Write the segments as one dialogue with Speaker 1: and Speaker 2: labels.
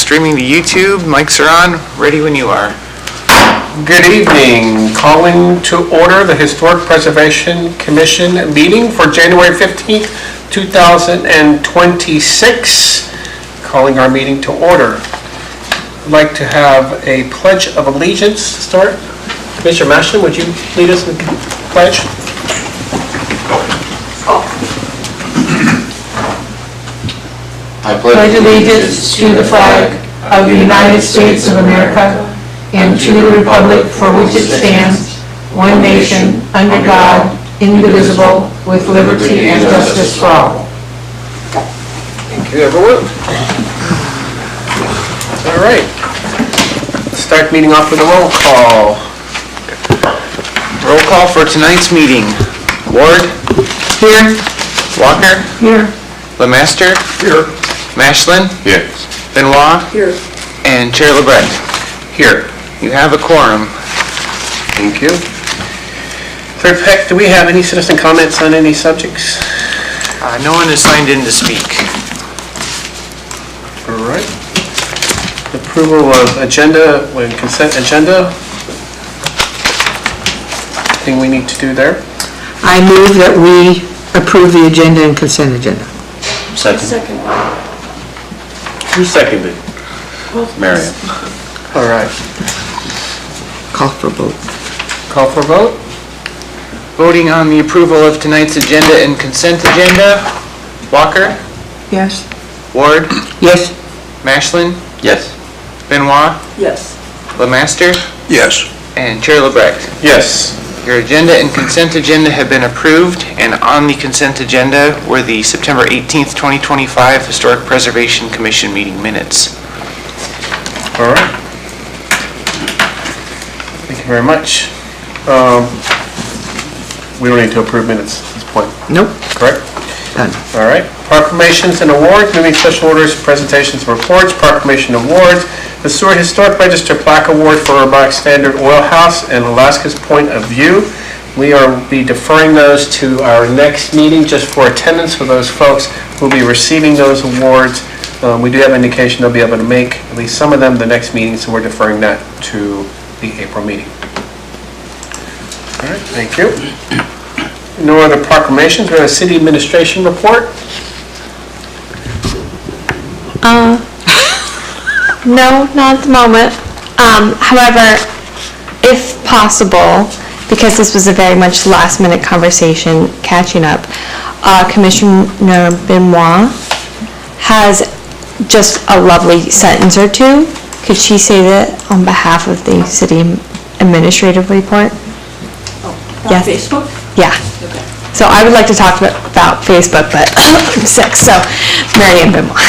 Speaker 1: streaming to YouTube. Mics are on. Ready when you are.
Speaker 2: Good evening. Calling to order the Historic Preservation Commission meeting for January 15th, 2026. Calling our meeting to order. I'd like to have a Pledge of Allegiance to start. Commissioner Mashman, would you lead us in the pledge?
Speaker 3: I pledge allegiance to the flag of the United States of America and to the republic for which it stands, one nation, under God, indivisible, with liberty and justice for all.
Speaker 2: Thank you, everyone. All right. Let's start meeting off with a roll call.
Speaker 1: Roll call for tonight's meeting. Ward?
Speaker 3: Here.
Speaker 1: Walker?
Speaker 3: Here.
Speaker 1: Lemaster?
Speaker 2: Here.
Speaker 1: Mashlin?
Speaker 3: Here.
Speaker 1: Benoit?
Speaker 3: Here.
Speaker 1: And Chair LeBret.
Speaker 2: Here.
Speaker 1: You have a quorum.
Speaker 2: Thank you. Clerk Peck, do we have any citizen comments on any subjects?
Speaker 1: No one is signed in to speak.
Speaker 2: All right. Approval of agenda, consent agenda. Anything we need to do there?
Speaker 4: I move that we approve the agenda and consent agenda.
Speaker 3: Second.
Speaker 2: Who seconded?
Speaker 3: Marion.
Speaker 2: All right.
Speaker 4: Call for vote.
Speaker 2: Call for vote?
Speaker 1: Voting on the approval of tonight's agenda and consent agenda. Walker?
Speaker 4: Yes.
Speaker 1: Ward?
Speaker 4: Yes.
Speaker 1: Mashlin?
Speaker 3: Yes.
Speaker 1: Benoit?
Speaker 3: Yes.
Speaker 1: Lemaster?
Speaker 3: Yes.
Speaker 1: And Chair LeBret.
Speaker 2: Yes.
Speaker 1: Your agenda and consent agenda have been approved, and on the consent agenda were the September 18th, 2025 Historic Preservation Commission meeting minutes.
Speaker 2: All right. Thank you very much. We don't need to approve minutes at this point,
Speaker 4: Nope.
Speaker 2: correct?
Speaker 4: Done.
Speaker 2: All right. Proclamations and awards, moving special orders, presentations and reports, proclamation awards, the Seward Historic Register Plaque Award for Robotic Standard Oil House and Alaska's Point of View. We are be deferring those to our next meeting just for attendance for those folks who will be receiving those awards. We do have indication they'll be able to make at least some of them the next meeting, so we're deferring that to the April meeting. All right, thank you. No other proclamations. We have a city administration report.
Speaker 5: No, not at the moment. However, if possible, because this was a very much last-minute conversation catching up, Commissioner Benoit has just a lovely sentence or two. Could she say that on behalf of the city administrative report? Yes.
Speaker 6: Facebook?
Speaker 5: Yeah.
Speaker 6: Okay.
Speaker 5: So I would like to talk about Facebook, but I'm sick, so Mary Ann Benoit.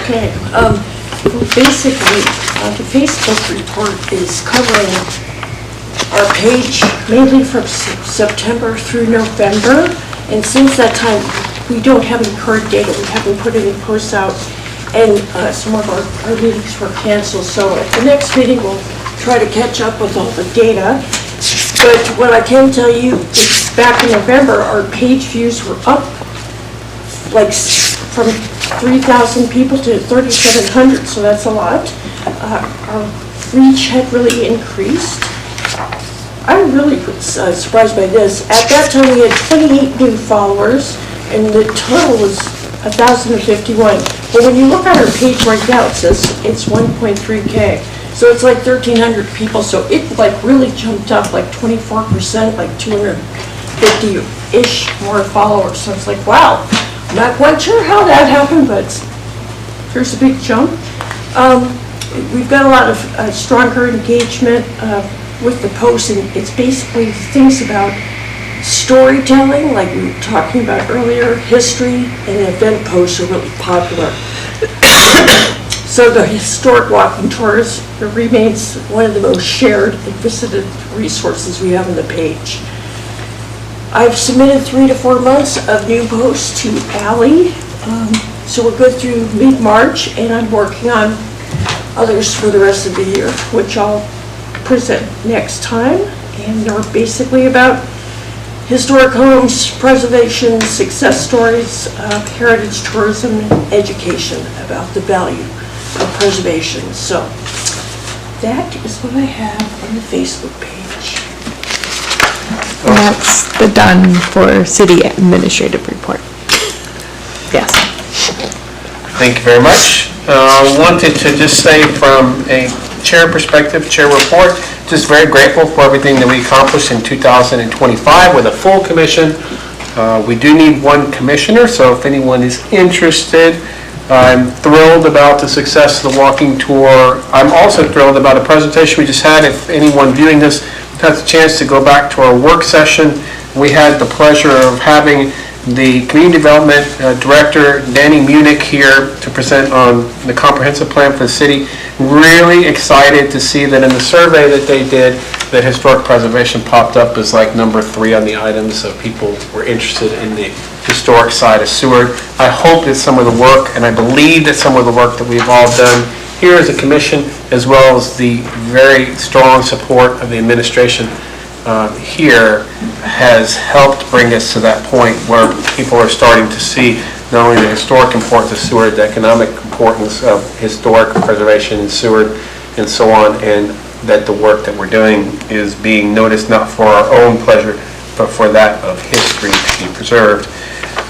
Speaker 6: Okay. Basically, the Facebook report is covering our page mainly from September through November. And since that time, we don't have any current data. We haven't put any posts out. And some of our meetings were canceled. So at the next meeting, we'll try to catch up with all the data. But what I can tell you is back in November, our page views were up like from 3,000 people to 3,700, so that's a lot. Our reach had really increased. I'm really surprised by this. At that time, we had 28 new followers, and the total was 1,051. But when you look at our page right now, it says it's 1.3K. So it's like 1,300 people, so it like really jumped up like 24%, like 250-ish more followers. So it's like, wow, I'm not quite sure how that happened, but there's a big jump. We've got a lot of stronger engagement with the posts, and it's basically things about storytelling, like we were talking about earlier, history, and event posts are really popular. So the historic walking tours remains one of the most shared and visited resources we have on the page. I've submitted 3 to 4 months of new posts to Ally, so we're good through mid-March, and I'm working on others for the rest of the year, which I'll present next time, and they're basically about historic homes, preservation, success stories, heritage tourism, and education about the value preservation. So that is what I have on the Facebook page.
Speaker 5: And that's the done for city administrative report. Yes.
Speaker 2: Thank you very much. Wanted to just say from a chair perspective, chair report, just very grateful for everything that we accomplished in 2025 with a full commission. We do need one commissioner, so if anyone is interested, I'm thrilled about the success of the walking tour. I'm also thrilled about a presentation we just had. If anyone viewing this has a chance to go back to our work session, we had the pleasure of having the Community Development Director, Danny Munich, here to present on the comprehensive plan for the city. Really excited to see that in the survey that they did, that historic preservation popped up as like number 3 on the items, so people were interested in the historic side of Seward. I hope that some of the work, and I believe that some of the work that we've all done here as a commission, as well as the very strong support of the administration here, has helped bring us to that point where people are starting to see not only the historic importance of Seward, the economic importance of historic preservation in Seward, and so on, and that the work that we're doing is being noticed not for our own pleasure, but for that of history to be preserved.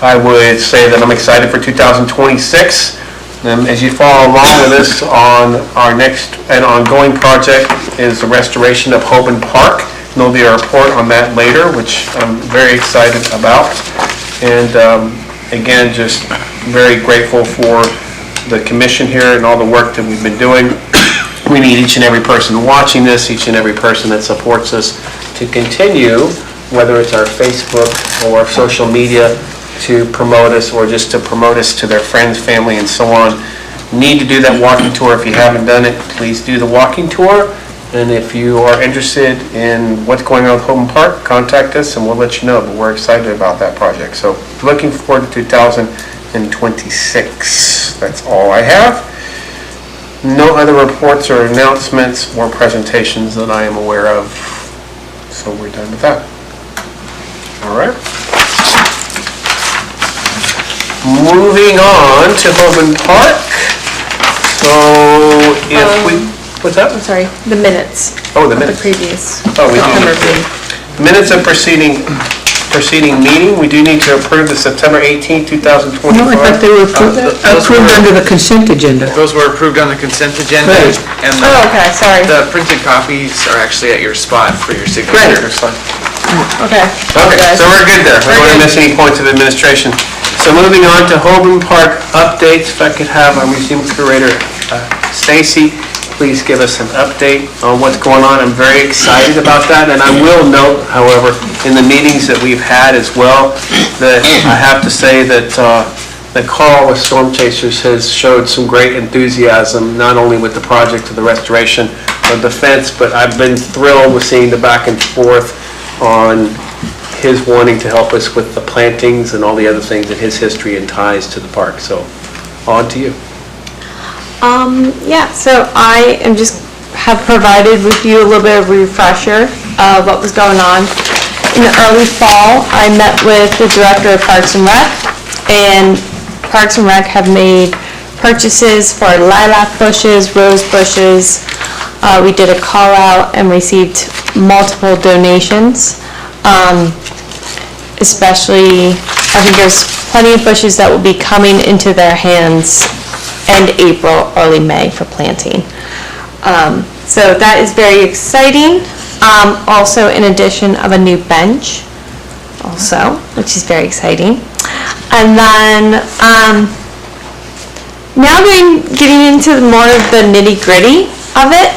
Speaker 2: I would say that I'm excited for 2026. As you follow along with us on our next and ongoing project is the restoration of Hoban Park. There'll be a report on that later, which I'm very excited about. And again, just very grateful for the commission here and all the work that we've been doing. We need each and every person watching this, each and every person that supports us to continue, whether it's our Facebook or social media, to promote us or just to promote us to their friends, family, and so on. Need to do that walking tour. If you haven't done it, please do the walking tour. And if you are interested in what's going on with Hoban Park, contact us and we'll let you know. But we're excited about that project. So looking forward to 2026. That's all I have. No other reports or announcements or presentations that I am aware of. So we're done with that. All right. Moving on to Hoban Park. So if what's that?
Speaker 5: I'm sorry, the minutes.
Speaker 2: Oh, the
Speaker 5: of
Speaker 2: minutes.
Speaker 5: The previous.
Speaker 2: Oh, we do.
Speaker 5: September meeting.
Speaker 2: Minutes of preceding meeting. We do need to approve the September 18, 2025.
Speaker 4: No, I thought they were approved under the consent agenda.
Speaker 1: Those were approved on the consent agenda.
Speaker 4: Right.
Speaker 1: And
Speaker 5: Oh, okay, sorry.
Speaker 1: the printed copies are actually at your spot for your signature.
Speaker 2: That's fine.
Speaker 5: Okay.
Speaker 2: Okay, so we're good there. We don't want to miss any points of administration. So moving on to Hoban Park updates, if I could have our museum curator, Stacy, please give us an update on what's going on. I'm very excited about that, and I will note, however, in the meetings that we've had as well, that I have to say that Carl with Storm Chasers has showed some great enthusiasm, not only with the project of the restoration of the fence, but I've been thrilled with seeing the back and forth on his wanting to help us with the plantings and all the other things and his history and ties to the park. So, on to you.
Speaker 5: Yeah, so I am have provided with you a little bit of a refresher of what was going on. In the early fall, I met with the director of Parks and Rec, and Parks and Rec have made purchases for lilac bushes, rose bushes. We did a call out and received multiple donations. Especially, I think there's plenty of bushes that will be coming into their hands end April, early May for planting. So that is very exciting. Also, in addition of a new bench, also, which is very exciting. And then, now getting into more of the nitty-gritty of it.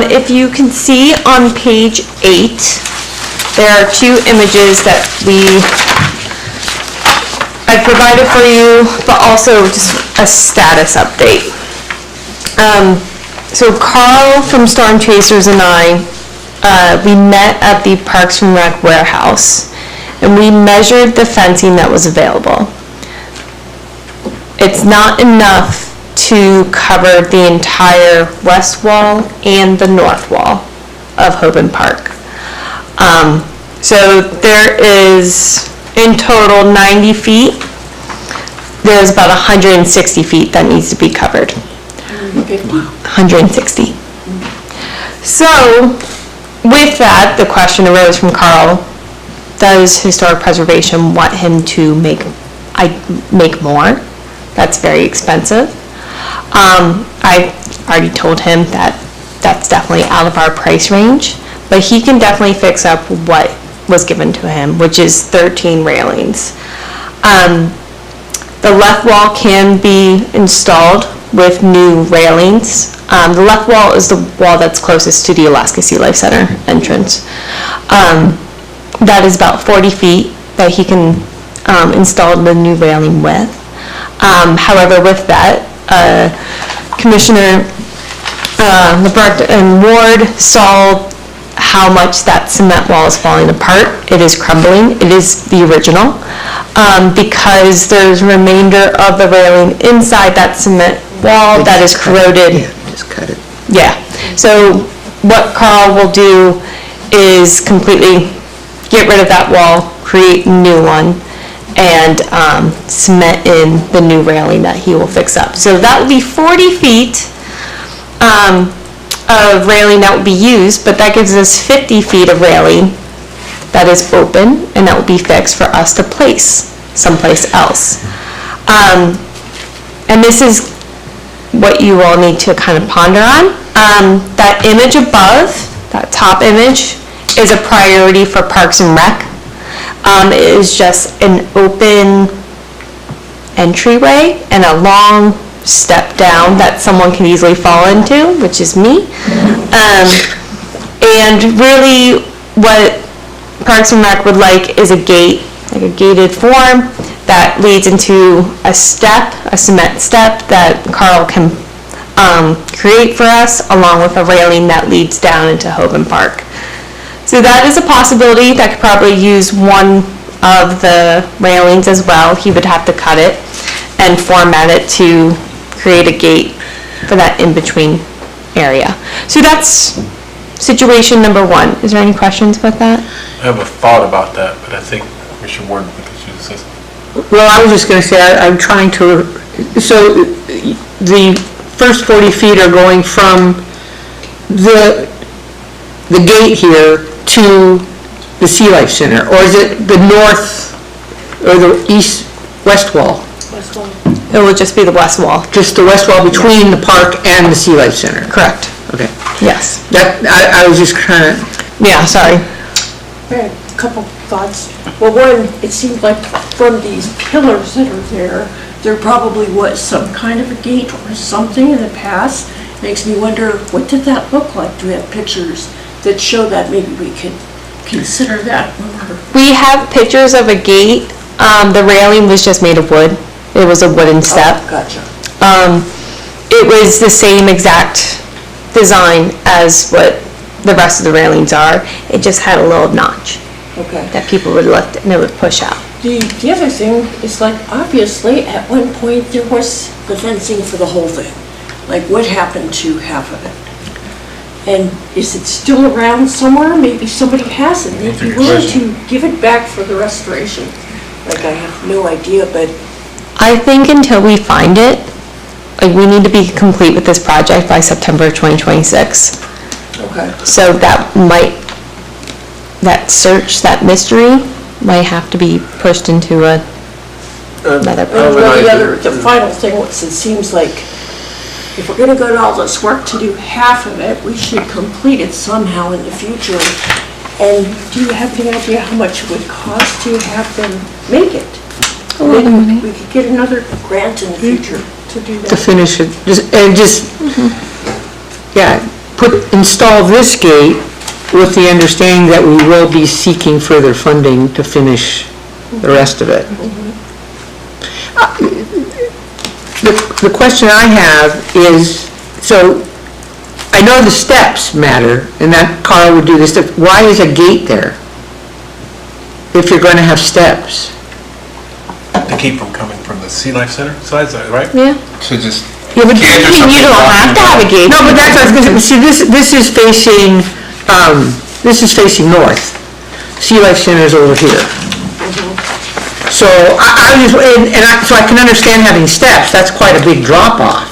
Speaker 5: If you can see on page 8, there are 2 images that I provided for you, but also just a status update. So Carl from Storm Chasers and I, we met at the Parks and Rec warehouse, and we measured the fencing that was available. It's not enough to cover the entire west wall and the north wall of Hoban Park. So there is, in total, 90 feet. There's about 160 feet that needs to be covered.
Speaker 6: 150?
Speaker 5: 160. So, with that, the question arose from Carl, does Historic Preservation want him to make more? That's very expensive. I already told him that that's definitely out of our price range, but he can definitely fix up what was given to him, which is 13 railings. The left wall can be installed with new railings. The left wall is the wall that's closest to the Alaska Sea Life Center entrance. That is about 40 feet that he can install the new railing with. However, with that, Commissioner LeBrecht and Ward saw how much that cement wall is falling apart. It is crumbling. It is the original. Because there's remainder of the railing inside that cement wall that is corroded.
Speaker 4: Yeah, just cut it.
Speaker 5: Yeah. So what Carl will do is completely get rid of that wall, create a new one, and cement in the new railing that he will fix up. So that will be 40 feet of railing that will be used, but that gives us 50 feet of railing that is open, and that will be fixed for us to place someplace else. And this is what you all need to kind of ponder on. That image above, that top image, is a priority for Parks and Rec. It is just an open entryway and a long step down that someone can easily fall into, which is me. And really what Parks and Rec would like is a gate, like a gated form that leads into a step, a cement step that Carl can create for us, along with a railing that leads down into Hoban Park. So that is a possibility. That could probably use one of the railings as well. He would have to cut it and format it to create a gate for that in-between area. So that's situation number one. Is there any questions about that?
Speaker 2: I have a thought about that, but I think Commissioner Ward, because she says.
Speaker 4: Well, I was just going to say, I'm trying to, so the first 40 feet are going from the gate here to the Sea Life Center, or is it the north or the east-west wall?
Speaker 6: West wall.
Speaker 5: It will just be the west wall.
Speaker 4: Just the west wall between the park and the Sea Life Center?
Speaker 5: Correct.
Speaker 4: Okay.
Speaker 5: Yes.
Speaker 4: That, I was just kind of,
Speaker 5: Yeah, sorry.
Speaker 6: A couple thoughts. Well, one, it seemed like from these pillars that are there, there probably was some kind of a gate or something in the past. Makes me wonder, what did that look like? Do we have pictures that show that? Maybe we could consider that when we're...
Speaker 5: We have pictures of a gate. The railing was just made of wood. It was a wooden step.
Speaker 6: Oh, gotcha.
Speaker 5: It was the same exact design as what the rest of the railings are. It just had a little notch
Speaker 6: Okay.
Speaker 5: that people would lift and it would push out.
Speaker 6: The other thing is, like, obviously, at one point, there was the fencing for the whole thing. Like, what happened to half of it? And is it still around somewhere? Maybe somebody has it. They'd be willing to give it back for the restoration. Like, I have no idea, but
Speaker 5: I think until we find it, like, we need to be complete with this project by September 2026.
Speaker 6: okay.
Speaker 5: So that search, that mystery, might have to be pushed into another project.
Speaker 6: The final thing was, it seems like if we're gonna go to all this work to do half of it, we should complete it somehow in the future. And do you have any idea how much it would cost to have them make it?
Speaker 5: A lot of money.
Speaker 6: We could get another grant in the future to do
Speaker 4: to
Speaker 6: that.
Speaker 4: finish it, install this gate with the understanding that we will be seeking further funding to finish the rest of it. The question I have is, so I know the steps matter, and that Carl would do this stuff. Why is a gate there if you're going to have steps?
Speaker 2: To keep from coming from the Sea Life Center side, is that right?
Speaker 5: Yeah.
Speaker 2: So just.
Speaker 5: Yeah, but
Speaker 2: Can't do
Speaker 5: you
Speaker 2: something
Speaker 5: don't have to have a gate.
Speaker 4: No, but that's what I was going to say. See, this is facing north. Sea Life Center is over here. So so I can understand having steps. That's quite a big drop off.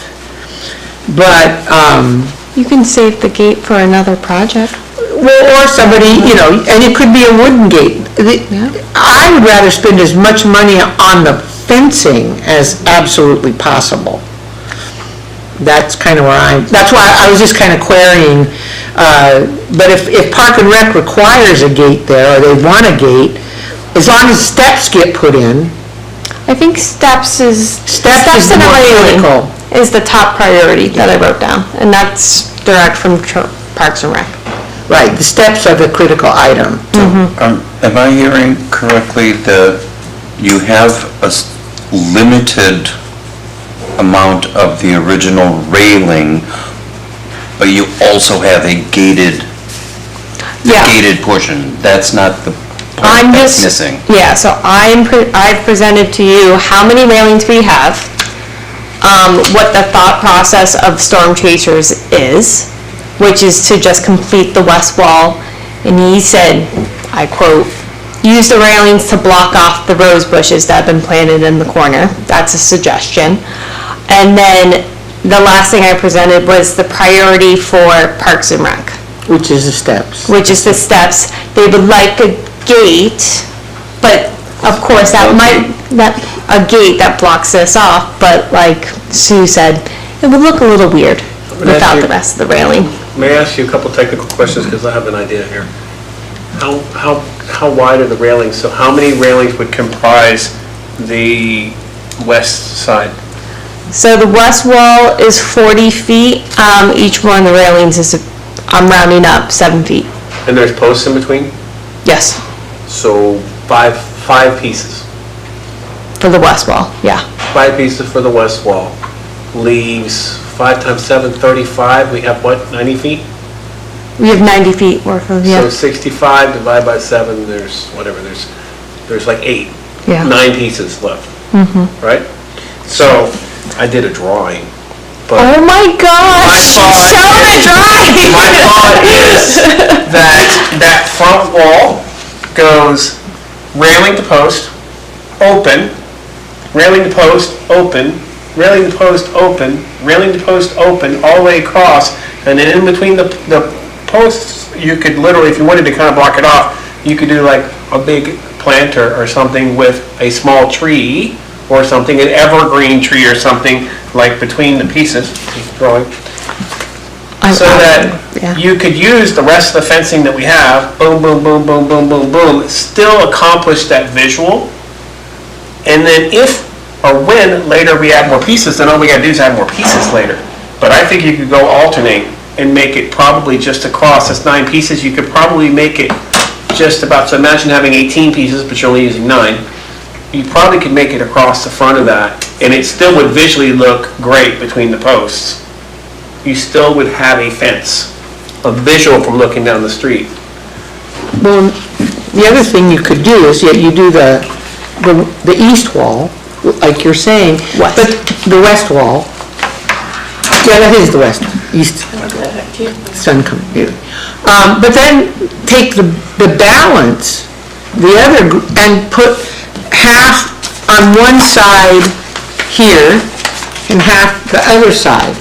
Speaker 4: But,
Speaker 5: You can save the gate for another project.
Speaker 4: well, or somebody, and it could be a wooden gate. I would rather spend as much money on the fencing as absolutely possible. That's kind of where that's why I was just kind of querying, but if Park and Rec requires a gate there, or they want a gate, as long as steps get put in,
Speaker 5: I think steps is
Speaker 4: Steps is
Speaker 5: and a
Speaker 4: more
Speaker 5: railing
Speaker 4: critical.
Speaker 5: is the top priority that I wrote down, and that's direct from Parks and Rec.
Speaker 4: right, the steps are the critical item.
Speaker 7: Am I hearing correctly that you have a limited amount of the original railing, but you also have a gated portion? That's not the part that's missing.
Speaker 5: Yeah, so I've presented to you how many railings we have, what the thought process of storm chasers is, which is to just complete the west wall, and he said, I quote, "Use the railings to block off the rose bushes that have been planted in the corner." That's a suggestion. And then the last thing I presented was the priority for Parks and Rec,
Speaker 4: Which is the steps.
Speaker 5: which is the steps. They would like a gate, but of course, a gate that blocks this off, but like Sue said, it would look a little weird without the rest of the railing.
Speaker 2: May I ask you a couple technical questions, because I have an idea here. How wide are the railings? So how many railings would comprise the west side?
Speaker 5: So the west wall is 40 feet. Each one of the railings is, I'm rounding up, 7 feet.
Speaker 2: And there's posts in between?
Speaker 5: Yes,
Speaker 2: So five pieces.
Speaker 5: for the west wall, yeah.
Speaker 2: 5 pieces for the west wall. Leaves 5 times 7, 35. We have what, 90 feet?
Speaker 5: We have 90 feet worth of,
Speaker 2: So
Speaker 5: yeah.
Speaker 2: 65 divided by 7, there's whatever, there's like 8.
Speaker 5: Yeah.
Speaker 2: 9 pieces left. Right? So I did a drawing, but
Speaker 5: Oh my gosh! Show the drawing!
Speaker 2: my thought is that front wall goes railing to post, open, railing to post, open, railing to post, open, railing to post, open, all the way across, and then in between the posts, you could literally, if you wanted to kind of block it off, you could do like a big planter or something with a small tree or something, an evergreen tree or something, like between the pieces, drawing, so that
Speaker 5: Yeah.
Speaker 2: you could use the rest of the fencing that we have, boom, boom, boom, boom, boom, boom, boom, still accomplish that visual. And then if or when later we add more pieces, then all we gotta do is add more pieces later. But I think you could go alternate and make it probably just across. That's 9 pieces. You could probably make it just about, so imagine having 18 pieces, but you're only using 9. You probably could make it across the front of that, and it still would visually look great between the posts. You still would have a fence, a visual from looking down the street.
Speaker 4: Well, the other thing you could do is you do the east wall, like you're saying.
Speaker 5: West.
Speaker 4: But the west wall, yeah, that is the west, east, sun coming, yeah. But then take the balance, the other, and put half on one side here and half the other side.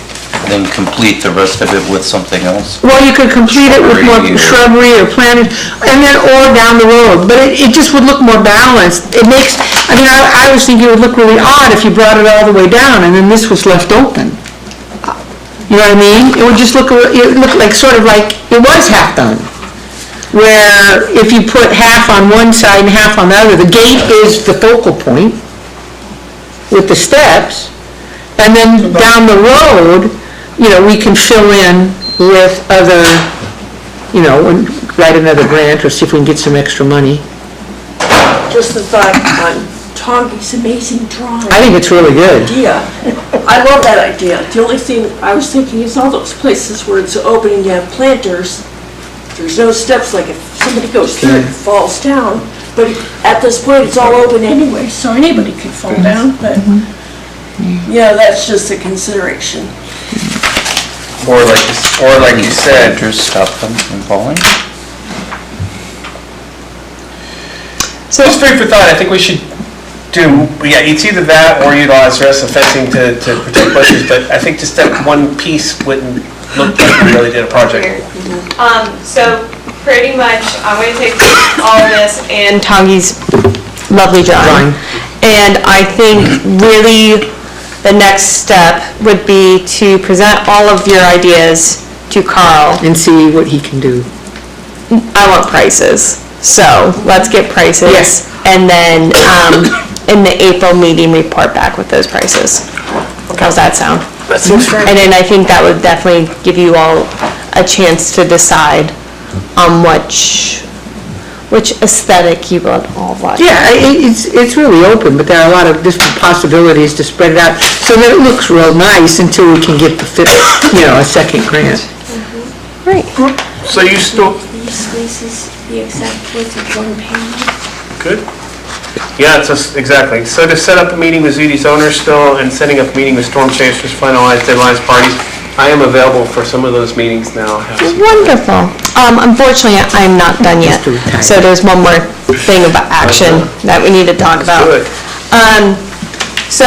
Speaker 7: Then complete the rest of it with something else?
Speaker 4: Well, you could complete it with more shrubbery or planted, and then, or down the road, but it just would look more balanced. It makes, I was thinking it would look really odd if you brought it all the way down and then this was left open. You know what I mean? It would just look, it looked like, sort of like it was half done. Where if you put half on one side and half on the other, the gate is the focal point with the steps, and then down the road, we can fill in with other, and write another grant or see if we can get some extra money.
Speaker 6: Just the thought on Toggy's amazing drawing.
Speaker 4: I think it's really good.
Speaker 6: Idea. I love that idea. The only thing I was thinking is all those places where it's open and you have planters, there's no steps, like if somebody goes through it, it falls down. But at this point, it's all open anyway, so anybody could fall down, but, that's just a consideration.
Speaker 2: Or like you said,
Speaker 7: Planters stop them from falling?
Speaker 5: So
Speaker 2: just food for thought, I think we should yeah, it's either that or utilize the rest of the fencing to protect bushes, but I think just that one piece wouldn't look like we really did a project.
Speaker 5: So pretty much, I'm going to take all of this and Tongi's lovely drawing. And I think really the next step would be to present all of your ideas to Carl.
Speaker 4: And see what he can do.
Speaker 5: I want prices, so let's get prices.
Speaker 4: Yes.
Speaker 5: And then, in the April meeting, report back with those prices. How's that sound?
Speaker 2: That seems fair.
Speaker 5: And then I think that would definitely give you all a chance to decide on which aesthetic you would all want.
Speaker 4: Yeah, it's really open, but there are a lot of different possibilities to spread it out, so that it looks real nice until we can get the fifth, a second grant.
Speaker 5: Right.
Speaker 2: So you still,
Speaker 6: These spaces, the exact width of one panel.
Speaker 2: good? Yeah, it's just, exactly. So to set up a meeting with Zudi's owners still and setting up a meeting with Storm Chasers, finalize deadlines, parties, I am available for some of those meetings now.
Speaker 5: Wonderful. Unfortunately, I'm not done yet.
Speaker 4: Just to retire.
Speaker 5: So there's one more thing about action that we need to talk about.
Speaker 2: do it.
Speaker 5: So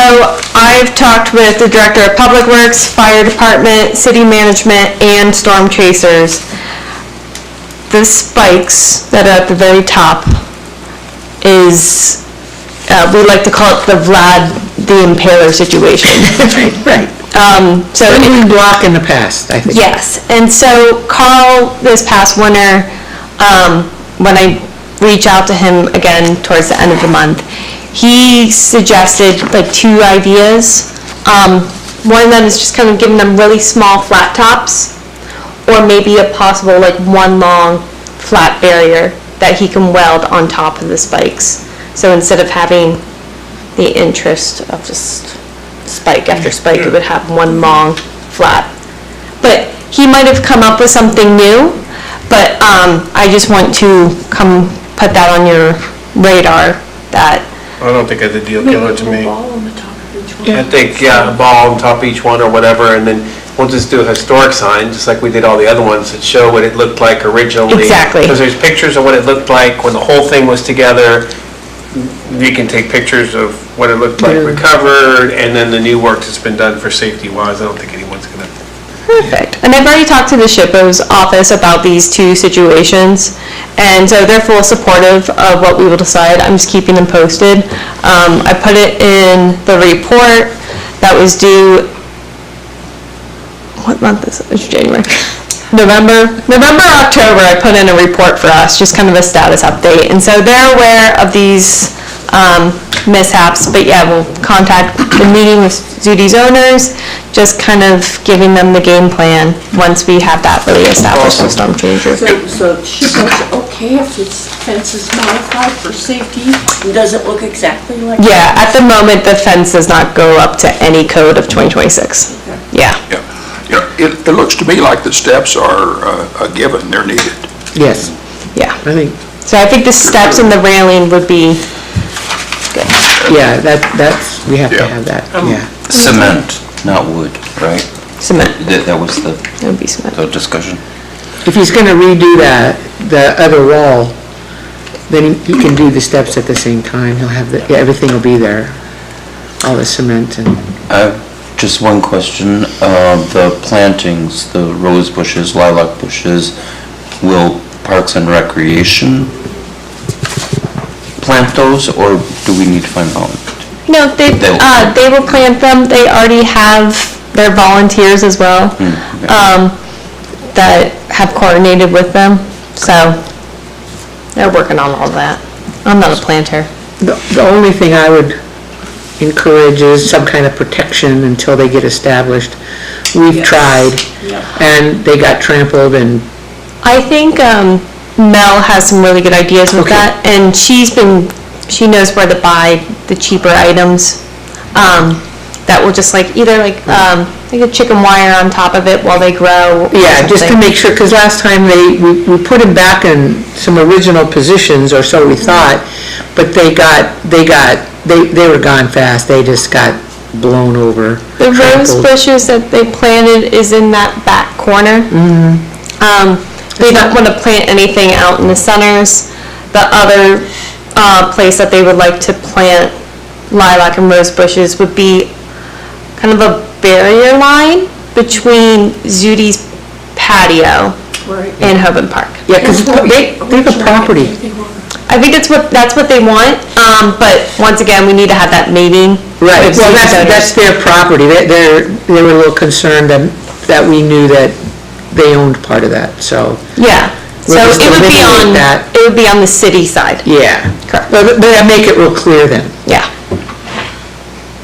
Speaker 5: I've talked with the Director of Public Works, Fire Department, City Management, and Storm Chasers. The spikes that are at the very top is, we like to call it the Vlad the Impaler situation.
Speaker 4: Right.
Speaker 5: So
Speaker 4: Any block in the past, I think.
Speaker 5: yes, and so Carl, this past winter, when I reach out to him again towards the end of the month, he suggested like two ideas. One of them is just kind of giving them really small flat tops, or maybe a possible like one long flat barrier that he can weld on top of the spikes. So instead of having the interest of just spike after spike, it would have one long flat. But he might have come up with something new, but I just want to put that on your radar, that
Speaker 2: I don't think it's a deal killer to me.
Speaker 6: A ball on the top of each one.
Speaker 2: I think, yeah, a ball on top of each one or whatever, and then we'll just do a historic sign, just like we did all the other ones, that show what it looked like originally.
Speaker 5: Exactly.
Speaker 2: Because there's pictures of what it looked like when the whole thing was together. You can take pictures of what it looked like recovered, and then the new work that's been done for safety wise. I don't think anyone's gonna.
Speaker 5: perfect. And I've already talked to the SHPO's office about these two situations, and so they're full supportive of what we will decide. I'm just keeping them posted. I put it in the report that was due, what month is it? It's January. November, October, I put in a report for us, just kind of a status update. And so they're aware of these mishaps, but yeah, we'll contact the meeting with Zudi's owners, just kind of giving them the game plan once we have that really established with Storm Chaser.
Speaker 6: So SHPO's okay if its fence is modified for safety and doesn't look exactly like?
Speaker 5: Yeah, at the moment, the fence does not go up to any code of 2026. Yeah.
Speaker 8: Yeah, it looks to me like the steps are a given, they're needed.
Speaker 4: Yes,
Speaker 5: Yeah.
Speaker 4: I think,
Speaker 5: So I think the steps and the railing would be good.
Speaker 4: yeah, that's, we have to
Speaker 8: Yeah.
Speaker 4: have that, yeah.
Speaker 7: Cement, not wood, right?
Speaker 5: Cement,
Speaker 7: That was the
Speaker 5: it would be cement.
Speaker 7: discussion.
Speaker 4: If he's gonna redo that, the other wall, then he can do the steps at the same time. He'll have the, yeah, everything will be there, all the cement and,
Speaker 7: Just one question, the plantings, the rose bushes, lilac bushes, will Parks and Recreation plant those, or do we need to find out?
Speaker 5: No, they will plant them. They already have their volunteers as well, that have coordinated with them, so they're working on all that. I'm not a planter.
Speaker 4: the only thing I would encourage is some kind of protection until they get established. We've tried, and they got trampled and,
Speaker 5: I think Mel has some really good ideas with
Speaker 4: Okay.
Speaker 5: that, and she knows where to buy the cheaper items, that will just like, either like a chicken wire on top of it while they grow. Or
Speaker 4: yeah, just to
Speaker 5: something.
Speaker 4: make sure, because last time we put them back in some original positions, or so we thought, but they were gone fast. They just got blown over.
Speaker 5: The rose
Speaker 4: trampled.
Speaker 5: bushes that they planted is in that back corner. They don't want to plant anything out in the centers. The other place that they would like to plant lilac and rose bushes would be kind of a barrier line between Zudi's patio
Speaker 6: Right.
Speaker 5: and Hoban Park.
Speaker 4: Yeah, because they have a property.
Speaker 5: I think that's what they want, but once again, we need to have that meeting.
Speaker 4: Right,
Speaker 5: with
Speaker 4: well,
Speaker 5: Zudi's
Speaker 4: that's
Speaker 5: owners.
Speaker 4: their property. They were a little concerned that we knew that they owned part of that, so,
Speaker 5: Yeah, so
Speaker 4: We're just
Speaker 5: it would be
Speaker 4: eliminating
Speaker 5: on,
Speaker 4: that.
Speaker 5: it would be on the city side.
Speaker 4: yeah.
Speaker 5: Correct.
Speaker 4: But make it real clear then.
Speaker 5: Yeah.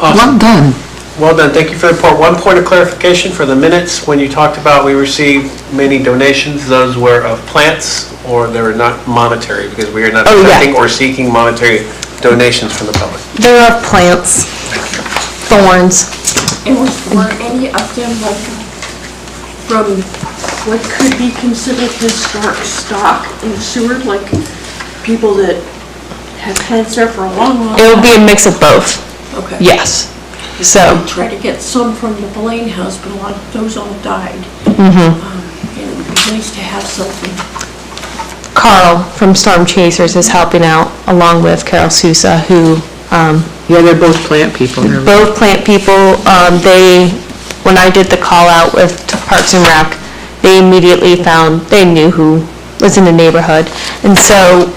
Speaker 4: Well done.
Speaker 2: Well done, thank you for the report. One point of clarification for the minutes, when you talked about we received many donations, those were of plants, or they were not monetary, because we are not
Speaker 5: Oh, yeah.
Speaker 2: accepting or seeking monetary donations from the public.
Speaker 5: There are plants, thorns.
Speaker 6: And were any of them like from what could be considered historic stock in the sewer, like people that have plants there for a long, long
Speaker 5: It would
Speaker 6: time?
Speaker 5: be a mix of both,
Speaker 6: Okay.
Speaker 5: yes. So,
Speaker 6: I tried to get some from the Blaine house, but a lot of those all died.
Speaker 5: Mm-hmm.
Speaker 6: And it would be nice to have something.
Speaker 5: Carl from Storm Chasers is helping out, along with Carol Sousa, who,
Speaker 4: Yeah, they're both plant people. They're-
Speaker 5: both plant people, when I did the call out with Parks and Rec, they immediately found, they knew who was in the neighborhood. And so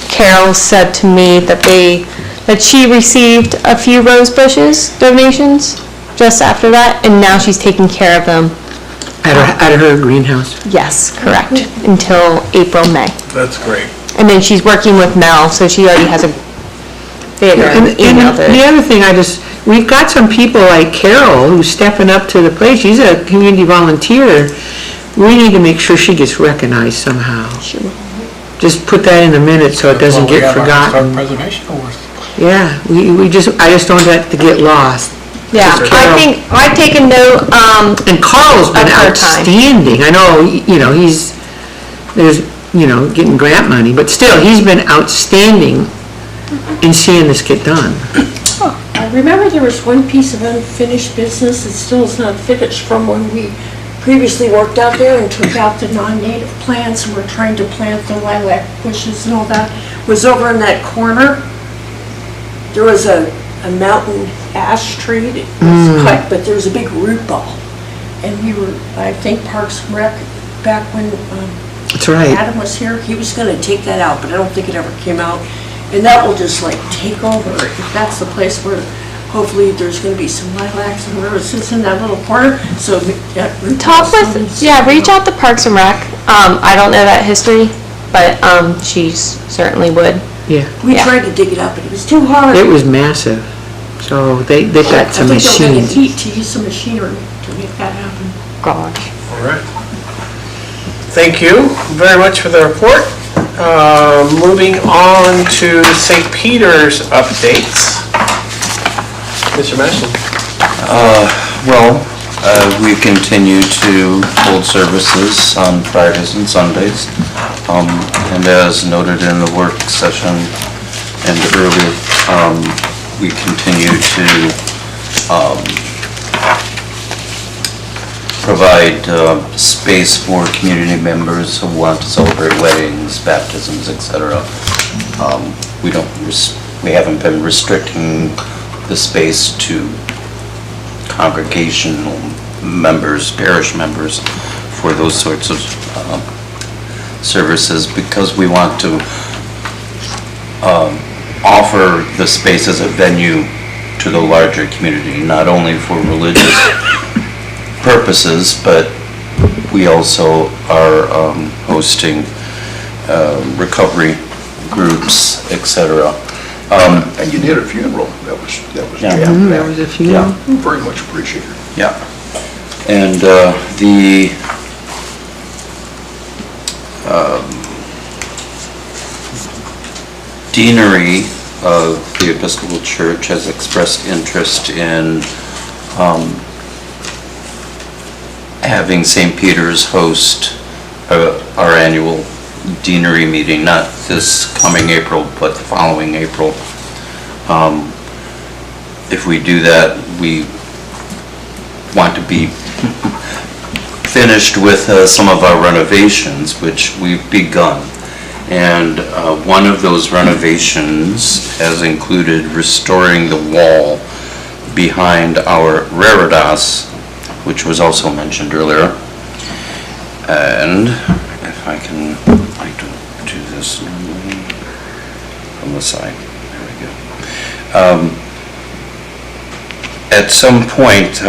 Speaker 5: Carol said to me that she received a few rose bushes donations just after that, and now she's taking care of them.
Speaker 4: Out of her greenhouse.
Speaker 5: Yes, correct, until April, May.
Speaker 2: That's great.
Speaker 5: And then she's working with Mel, so she already has they
Speaker 4: And
Speaker 5: already emailed
Speaker 4: the
Speaker 5: it.
Speaker 4: other thing, we've got some people like Carol who's stepping up to the plate. She's a community volunteer. We need to make sure she gets recognized somehow. Just put that in the minutes so it doesn't get forgotten.
Speaker 8: Preservation Awards.
Speaker 4: Yeah, I just don't want that to get lost.
Speaker 5: Yeah, I think, I've taken note,
Speaker 4: And Carl's been
Speaker 5: Of her time.
Speaker 4: outstanding. I know, he's getting grant money, but still, he's been outstanding in seeing this get done.
Speaker 6: I remember there was one piece of unfinished business that still is not finished from when we previously worked out there and took out the non-native plants and we're trying to plant the lilac bushes and all that. Was over in that corner. There was a mountain ash tree that was cut, but there was a big root ball. And we were, I think Parks and Rec, back when
Speaker 4: That's right.
Speaker 6: Adam was here, he was gonna take that out, but I don't think it ever came out. And that will just like take over, if that's the place where hopefully there's gonna be some lilacs and roses in that little corner, so that root
Speaker 5: talk
Speaker 6: ball
Speaker 5: with,
Speaker 6: needs to
Speaker 5: yeah,
Speaker 6: go.
Speaker 5: reach out to Parks and Rec. I don't know that history, but, she certainly would.
Speaker 4: Yeah,
Speaker 6: We
Speaker 5: yeah.
Speaker 6: tried to dig it up, but it was too hard.
Speaker 4: it was massive. So they've got some
Speaker 6: I think they're gonna
Speaker 4: machines.
Speaker 6: need to use some machinery to make that happen.
Speaker 5: Gosh.
Speaker 2: All right. Thank you very much for the report. Moving on to St. Peter's updates. Mr. Mashin.
Speaker 7: Well, we continue to hold services on Fridays and Sundays. And as noted in the work session and earlier, we continue to provide space for community members who want to celebrate weddings, baptisms, etc. We haven't been restricting the space to congregational members, parish members, for those sorts of services, because we want to offer the space as a venue to the larger community, not only for religious purposes, but we also are hosting recovery groups, etc.
Speaker 8: And you did a funeral, that was
Speaker 7: Yeah.
Speaker 4: There was a few.
Speaker 7: Yeah.
Speaker 8: very much appreciated.
Speaker 7: Yeah. And the deanery of the Episcopal Church has expressed interest in having St. Peter's host our annual deanery meeting, not this coming April, but the following April. If we do that, we want to be finished with some of our renovations, which we've begun. And one of those renovations has included restoring the wall behind our Reredas, which was also mentioned earlier. And if I can, I don't do this normally, from the side, there we go. At some point,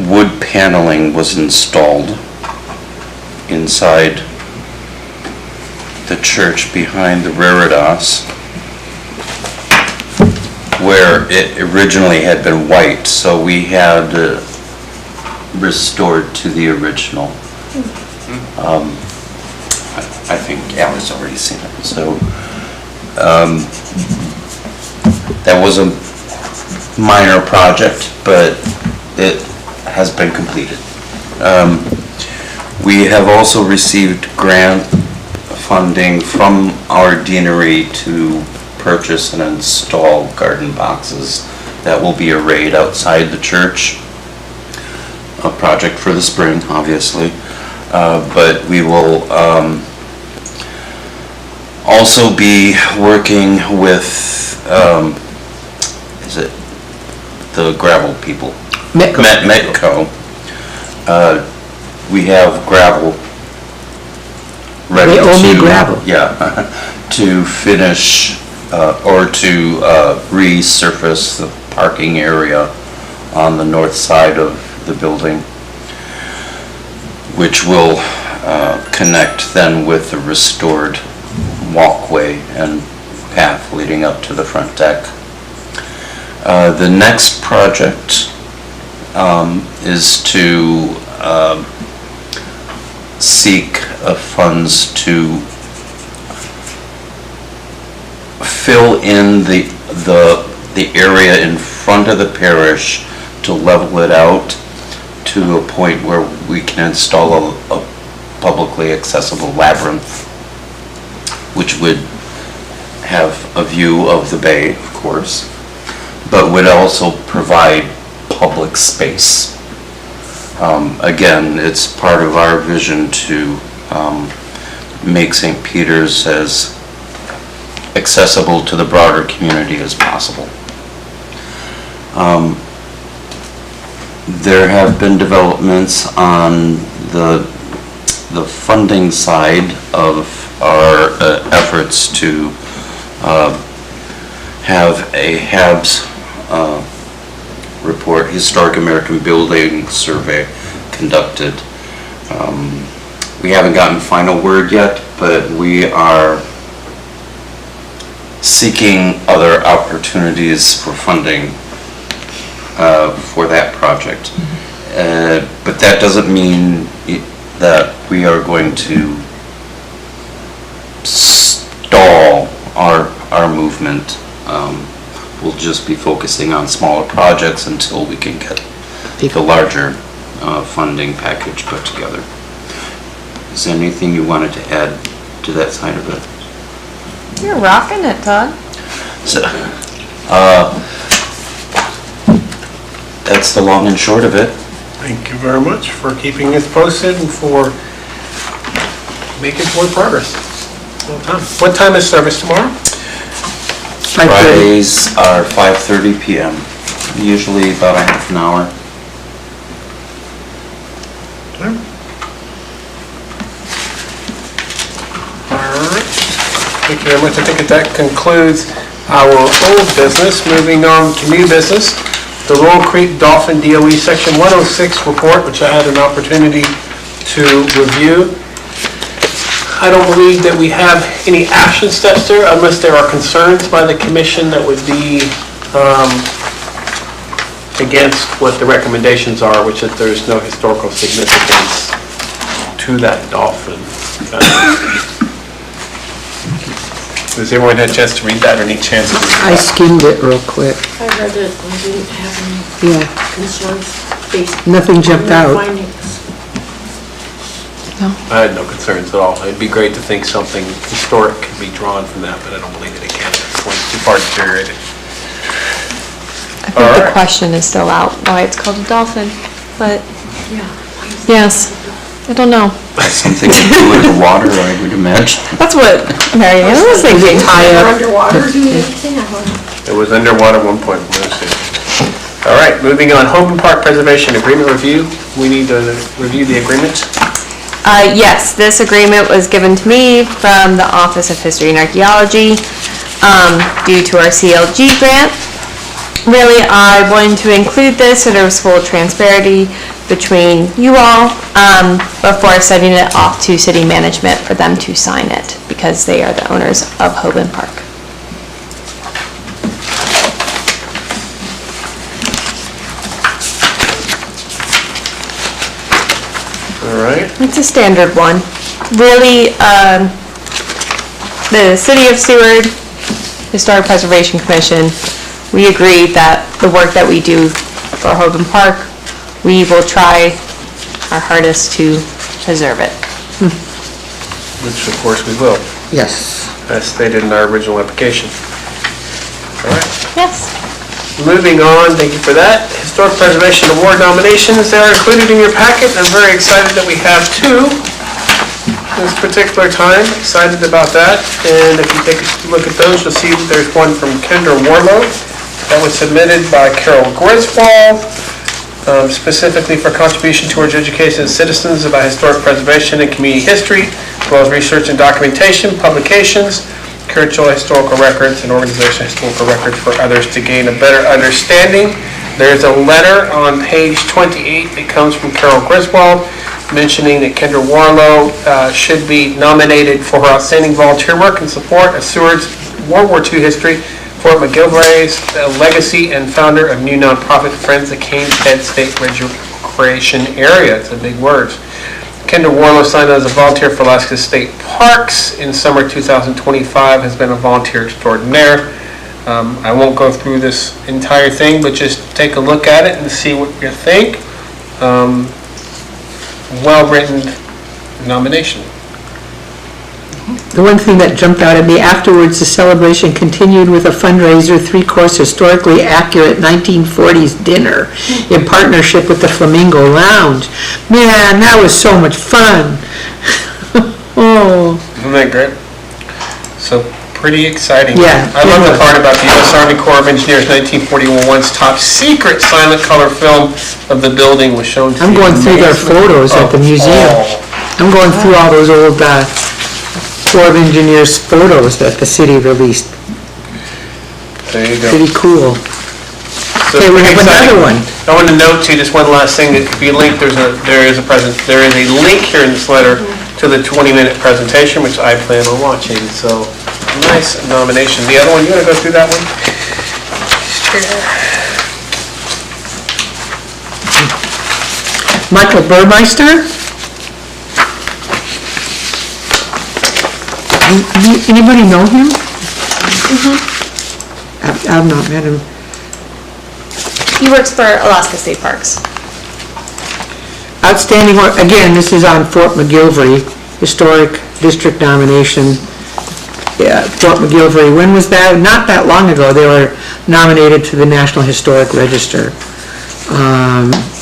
Speaker 7: wood paneling was installed inside the church behind the Reredas, where it originally had been white, so we had restored to the original. I think Ali's already seen it, so that was a minor project, but it has been completed. We have also received grant funding from our deanery to purchase and install garden boxes that will be arrayed outside the church. A project for the spring, obviously, but we will also be working with, is it the gravel people? Metco. We have gravel ready
Speaker 4: They owe me
Speaker 7: to-
Speaker 4: gravel.
Speaker 7: Yeah, to finish, or to resurface the parking area on the north side of the building, which will connect then with the restored walkway and path leading up to the front deck. The next project is to seek funds to fill in the area in front of the parish, to level it out to a point where we can install a publicly accessible labyrinth, which would have a view of the bay, of course, but would also provide public space. Again, it's part of our vision to make St. Peter's as accessible to the broader community as possible. There have been developments on the funding side of our efforts to have a HABS report, Historic American Building Survey, conducted. We haven't gotten final word yet, but we are seeking other opportunities for funding for that project. But that doesn't mean that we are going to stall our movement. We'll just be focusing on smaller projects until we can get the larger funding package put together. Is there anything you wanted to add to that side of it?
Speaker 5: You're rocking it, Todd.
Speaker 7: So, that's the long and short of it.
Speaker 2: Thank you very much for keeping us posted and for making forward progress. What time is service tomorrow?
Speaker 4: 5:30.
Speaker 7: Fridays are 5:30 p.m., usually about a half an hour.
Speaker 2: Thank you very much. I think that concludes our old business. Moving on to new business, the Laurel Creek Dolphin DOE Section 106 report, which I had an opportunity to review. I don't believe that we have any action steps there unless there are concerns by the commission that would be against what the recommendations are, which is there's no historical significance to that dolphin. Has everyone had a chance to read that or any chance to read
Speaker 4: I
Speaker 2: that?
Speaker 4: skimmed it real quick.
Speaker 6: I read it and didn't have any
Speaker 4: Yeah,
Speaker 6: concerns based
Speaker 4: nothing jumped
Speaker 6: on
Speaker 4: out.
Speaker 6: the findings.
Speaker 2: I had no concerns at all. It'd be great to think something historic could be drawn from that, but I don't believe that it can. It's too far deteriorated.
Speaker 5: I think the question is still out, why it's called a dolphin, but
Speaker 6: Yeah.
Speaker 5: yes. I don't know.
Speaker 7: Something to do with the water, I would imagine.
Speaker 5: That's what Mary Ann was thinking.
Speaker 6: Underwater doing anything, I don't know.
Speaker 2: It was underwater at one point. We'll see. All right, moving on, Hoban Park Preservation Agreement Review. We need to review the agreements.
Speaker 5: Yes, this agreement was given to me from the Office of History and Archaeology due to our CLG grant. Really, I wanted to include this so there was full transparency between you all before sending it off to city management for them to sign it, because they are the owners of Hoban Park.
Speaker 2: All right.
Speaker 5: It's a standard one. Really, the City of Seward Historic Preservation Commission, we agreed that the work that we do for Hoban Park, we will try our hardest to preserve it.
Speaker 2: Which of course we will,
Speaker 4: Yes.
Speaker 2: as stated in our original application. All right.
Speaker 5: Yes.
Speaker 2: Moving on, thank you for that. Historic Preservation Award nominations, they are included in your packet. I'm very excited that we have two this particular time. Excited about that. And if you take a look at those, you'll see that there's one from Kendra Warlow that was submitted by Carol Griswold, specifically for contribution towards education of citizens about historic preservation and community history, as well as research and documentation, publications, curatorial historical records, and organizational historical records for others to gain a better understanding. There's a letter on page 28 that comes from Carol Griswold mentioning that Kendra Warlow should be nominated for her outstanding volunteer work and support of Seward's World War II history, Fort McGillivray's legacy, and founder of new nonprofit Friends of Kane's Head State Recreation Area. It's a big word. Kendra Warlow signed on as a volunteer for Alaska State Parks in summer 2025, has been a volunteer extraordinaire. I won't go through this entire thing, but just take a look at it and see what you think. Well-written nomination.
Speaker 4: The one thing that jumped out at me afterwards, the celebration continued with a fundraiser, 3-course historically accurate 1940s dinner in partnership with the Flamingo Lounge. Man, that was so much fun. Oh.
Speaker 2: Isn't that great? So pretty exciting.
Speaker 4: Yeah,
Speaker 2: I love
Speaker 4: it
Speaker 2: the
Speaker 4: was.
Speaker 2: part about the U.S. Army Corps of Engineers 1941's top secret silent color film of the building was shown to
Speaker 4: I'm
Speaker 2: the
Speaker 4: going through their
Speaker 2: amazement
Speaker 4: photos at the
Speaker 2: of
Speaker 4: museum.
Speaker 2: all.
Speaker 4: I'm going through all those old Corps of Engineers photos that the city released.
Speaker 2: There you go.
Speaker 4: Pretty cool.
Speaker 2: So
Speaker 4: Okay, we
Speaker 2: pretty
Speaker 4: have
Speaker 2: exciting.
Speaker 4: another one.
Speaker 2: I want to note too, just one last thing, that if you link, there is a link here in this letter to the 20-minute presentation, which I plan on watching, so nice nomination. The other one, you want to go through that one?
Speaker 4: Michael Burmeister? Anybody know him? I've not met him.
Speaker 5: He works for Alaska State Parks.
Speaker 4: Outstanding work, again, this is on Fort McGilvery, Historic District nomination. Yeah, Fort McGilvery, when was that? Not that long ago, they were nominated to the National Historic Register.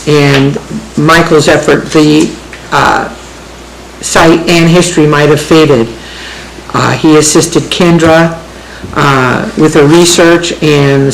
Speaker 4: And Michael's effort, the site and history might have faded. He assisted Kendra with her research, and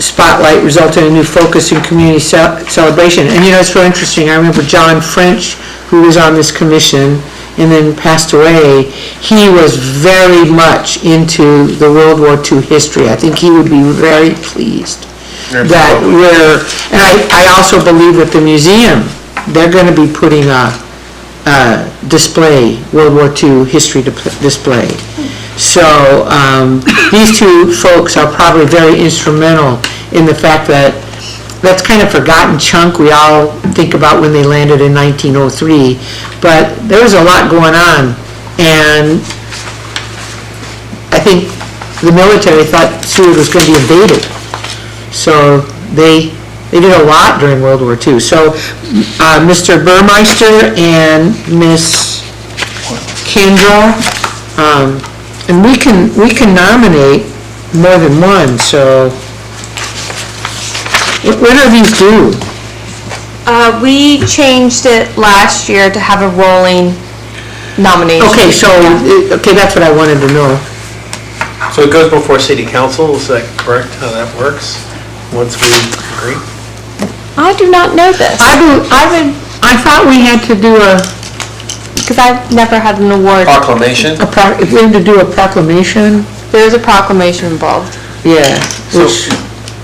Speaker 4: Spotlight resulted in a new focus in community celebration. And you know, it's real interesting. I remember John French, who was on this commission and then passed away. He was very much into the World War II history. I think he would be very pleased that we're, and I also believe with the museum, they're going to be putting a display, World War II history display. So these two folks are probably very instrumental in the fact that that's kind of forgotten chunk we all think about when they landed in 1903, but there was a lot going on, and I think the military thought Seward was going to be invaded, so they did a lot during World War II. So Mr. Burmeister and Miss Kendra, and we can nominate more than one, so when are these due?
Speaker 5: We changed it last year to have a rolling nomination.
Speaker 4: Okay, so, okay, that's what I wanted to know.
Speaker 2: So it goes before city council, is that correct, how that works? Once we agree?
Speaker 5: I do not know this.
Speaker 4: I thought we had to do
Speaker 5: Because I've never had an award.
Speaker 2: Proclamation?
Speaker 4: if we had to do a proclamation,
Speaker 5: There's a proclamation involved.
Speaker 4: yeah, which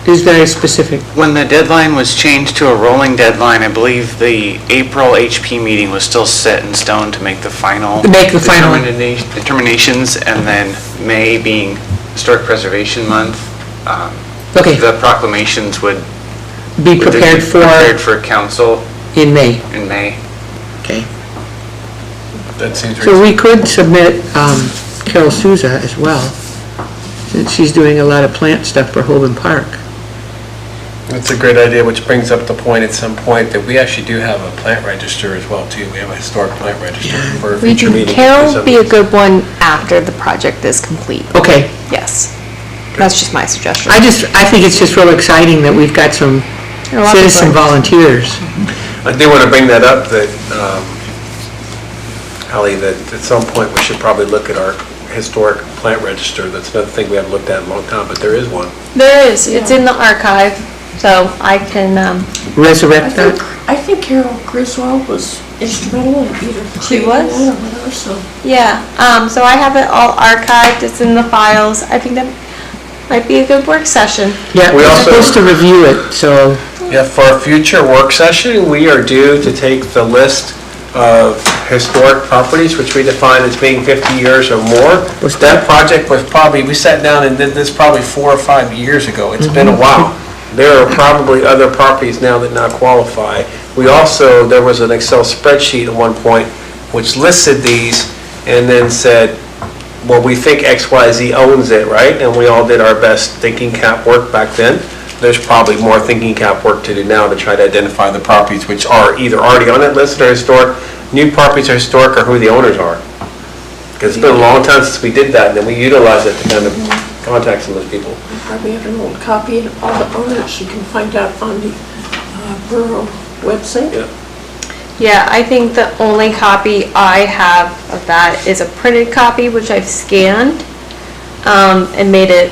Speaker 4: is very specific.
Speaker 1: When the deadline was changed to a rolling deadline, I believe the April HP meeting was still set in stone to make the final determinations, and then May being Historic Preservation Month,
Speaker 4: Okay,
Speaker 1: the proclamations would
Speaker 4: be
Speaker 1: would
Speaker 4: prepared
Speaker 1: for council
Speaker 4: in May,
Speaker 1: in May.
Speaker 4: okay.
Speaker 2: That seems
Speaker 4: So we could submit Carol Souza as well, since she's doing a lot of plant stuff for Holden Park.
Speaker 2: That's a great idea, which brings up the point at some point that we actually do have a plant register as well, too. We have a historic plant register for a
Speaker 5: We
Speaker 2: future
Speaker 5: do.
Speaker 2: meeting.
Speaker 5: Carol would be a good one after the project is complete.
Speaker 4: Okay,
Speaker 5: Yes. That's just my suggestion.
Speaker 4: I think it's just real exciting that we've got some
Speaker 5: There are a lot of
Speaker 4: citizen
Speaker 5: people.
Speaker 4: volunteers.
Speaker 2: I do want to bring that up, that, Ally, that at some point we should probably look at our historic plant register. That's another thing we haven't looked at in a long time, but there is one.
Speaker 5: There is. It's in the archive, so I can,
Speaker 4: Resurrect that?
Speaker 6: I think Carol Griswold was instrumental in either.
Speaker 5: She was?
Speaker 6: creating that or whatever, so.
Speaker 5: yeah. So I have it all archived. It's in the files. I think that might be a good work session.
Speaker 4: Yeah,
Speaker 2: We
Speaker 4: we're
Speaker 2: also-
Speaker 4: supposed to review it, so,
Speaker 2: Yeah, for a future work session, we are due to take the list of historic properties, which we define as being 50 years or more.
Speaker 4: What's
Speaker 2: That project was probably, we sat down and did this probably 4 or 5 years ago. It's been a while. There are probably other properties now that now qualify. We also, there was an Excel spreadsheet at one point which listed these and then said, well, we think XYZ owns it, right? And we all did our best thinking cap work back then. There's probably more thinking cap work to do now to try to identify the properties which are either already on that list or historic, new properties are historic, or who the owners are. Because it's been a long time since we did that, and then we utilized it to kind of contact some of those people.
Speaker 6: We probably have an old copy of all the owners you can find out on the borough website.
Speaker 2: Yeah.
Speaker 5: Yeah, I think the only copy I have of that is a printed copy, which I've scanned, and made it,